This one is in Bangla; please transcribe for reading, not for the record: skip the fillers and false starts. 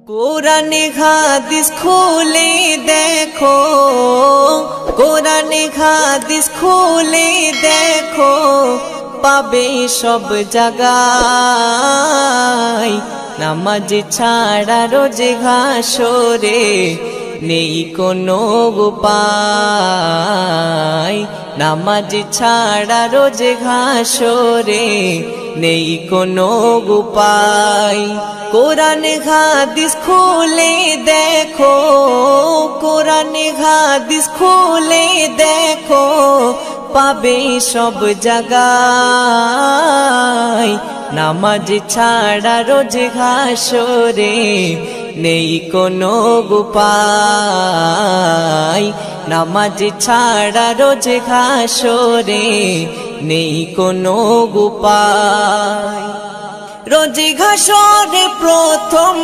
কোরআনে হাদিস খুলে দেখো, কোরআনে হাদিস খুলে দেখো, পাবে সব জায়গায়। নামাজ ছাড়া রোজে হাসরে নেই কোনো উপায়। নামাজ ছাড়া রোজে হাসরে নেই কোনো উপায়। কোরআনে হাদিস খুলে দেখো, কোরআনে হাদিস খুলে দেখো, পাবে সব জায়গায়। নামাজ ছাড়া রোজ হাসরে নেই কোনো উপায়। নামাজ ছাড়া রোজ হাসরে নেই কোনো উপায়। রোজ হাসরে প্রথম